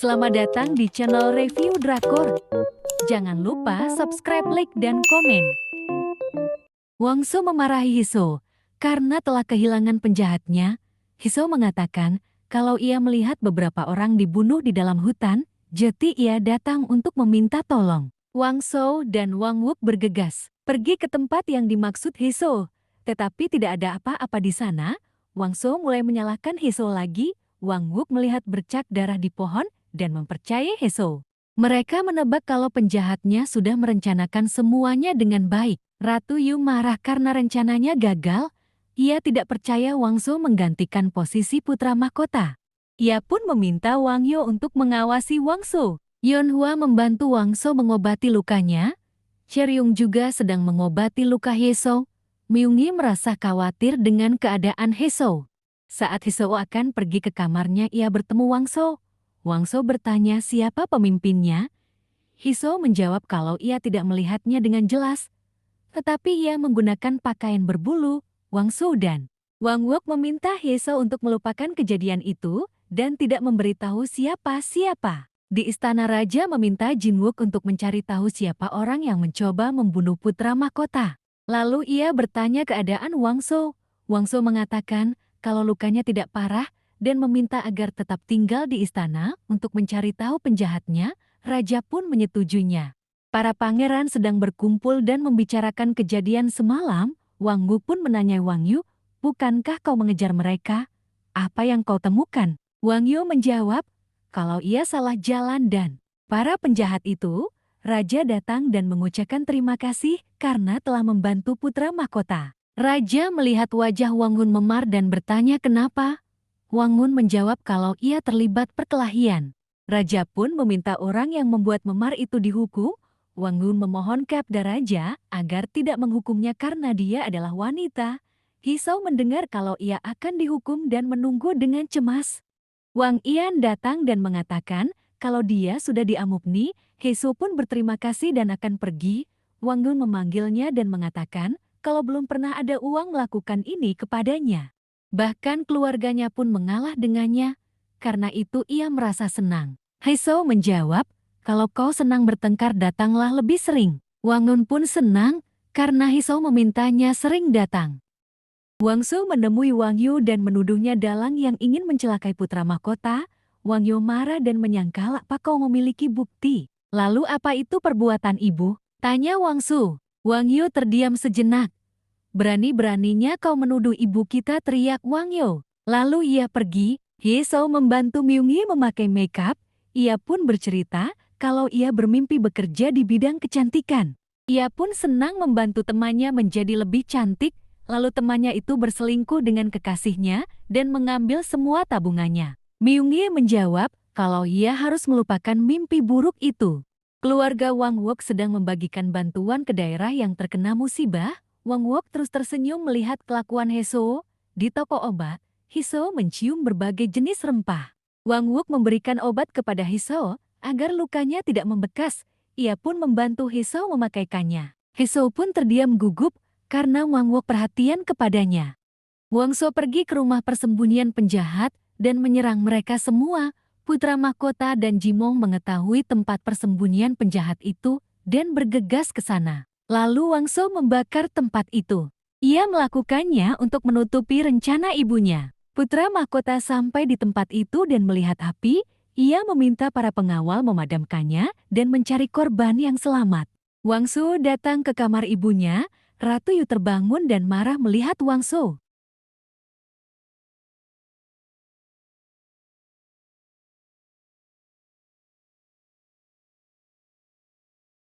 Selamat datang di channel Review Drakor. Jangan lupa subscribe, like, dan komen. Wangso memarahi Hiso karena telah kehilangan penjahatnya. Hiso mengatakan kalau ia melihat beberapa orang dibunuh di dalam hutan, jadi ia datang untuk meminta tolong. Wangso dan Wang Wook bergegas pergi ke tempat yang dimaksud Hiso, tetapi tidak ada apa-apa di sana. Wangso mulai menyalahkan Hiso lagi. Wang Wook melihat bercak darah di pohon dan mempercayai Hiso. Mereka menebak kalau penjahatnya sudah merencanakan semuanya dengan baik. Ratu Yu marah karena rencananya gagal. Ia tidak percaya Wangso menggantikan posisi putra mahkota. Ia pun meminta Wang Yo untuk mengawasi Wangso. Yeonhwa membantu Wangso mengobati lukanya. Cheryung juga sedang mengobati luka Hiso. Myunggi merasa khawatir dengan keadaan Hiso. Saat Hiso akan pergi ke kamarnya, ia bertemu Wangso. Wangso bertanya siapa pemimpinnya. Hiso menjawab kalau ia tidak melihatnya dengan jelas, tetapi ia menggunakan pakaian berbulu. Wangso dan Wang Wook meminta Hiso untuk melupakan kejadian itu dan tidak memberitahu siapa-siapa. Di istana raja meminta Jin Wook untuk mencari tahu siapa orang yang mencoba membunuh putra mahkota. Lalu ia bertanya keadaan Wangso. Wangso mengatakan kalau lukanya tidak parah dan meminta agar tetap tinggal di istana untuk mencari tahu penjahatnya. Raja pun menyetujuinya. Para pangeran sedang berkumpul dan membicarakan kejadian semalam. Wang Wook pun menanyai Wang Yu, bukankah kau mengejar mereka? Apa yang kau temukan? Wang Yu menjawab, kalau ia salah jalan dan para penjahat itu, Raja datang dan mengucapkan terima kasih karena telah membantu putra mahkota. Raja melihat wajah Wang Hun memar dan bertanya kenapa. Wang Hun menjawab kalau ia terlibat perkelahian. Raja pun meminta orang yang membuat memar itu dihukum. Wang Hun memohon kepada Raja agar tidak menghukumnya karena dia adalah wanita. Hiso mendengar kalau ia akan dihukum dan menunggu dengan cemas. Wang Ian datang dan mengatakan kalau dia sudah diamukni. Hiso pun berterima kasih dan akan pergi. Wang Hun memanggilnya dan mengatakan kalau belum pernah ada uang melakukan ini kepadanya. Bahkan keluarganya pun mengalah dengannya. Karena itu ia merasa senang. Hiso menjawab, kalau kau senang bertengkar datanglah lebih sering. Wang Hun pun senang karena Hiso memintanya sering datang. Wangso menemui Wang Yu dan menuduhnya dalang yang ingin mencelakai putra mahkota. Wang Yu marah dan menyangkal apa kau memiliki bukti. Lalu apa itu perbuatan ibu? Tanya Wangsu. Wang Yu terdiam sejenak. Berani-beraninya kau menuduh ibu kita, teriak Wang Yu. Lalu ia pergi. Hiso membantu Myunggi memakai makeup. Ia pun bercerita kalau ia bermimpi bekerja di bidang kecantikan. Ia pun senang membantu temannya menjadi lebih cantik. Lalu temannya itu berselingkuh dengan kekasihnya dan mengambil semua tabungannya. Myunggi menjawab kalau ia harus melupakan mimpi buruk itu. Keluarga Wang Wook sedang membagikan bantuan ke daerah yang terkena musibah. Wang Wook terus tersenyum melihat kelakuan Hiso. Di toko obat, Hiso mencium berbagai jenis rempah. Wang Wook memberikan obat kepada Hiso agar lukanya tidak membekas. Ia pun membantu Hiso memakaikannya. Hiso pun terdiam gugup karena Wang Wook perhatian kepadanya. Wangso pergi ke rumah persembunyian penjahat dan menyerang mereka semua. Putra mahkota dan Jimong mengetahui tempat persembunyian penjahat itu dan bergegas ke sana. Lalu Wangso membakar tempat itu. Ia melakukannya untuk menutupi rencana ibunya. Putra mahkota sampai di tempat itu dan melihat api. Ia meminta para pengawal memadamkannya dan mencari korban yang selamat. Wangso datang ke kamar ibunya. Ratu Yu terbangun dan marah melihat Wangso.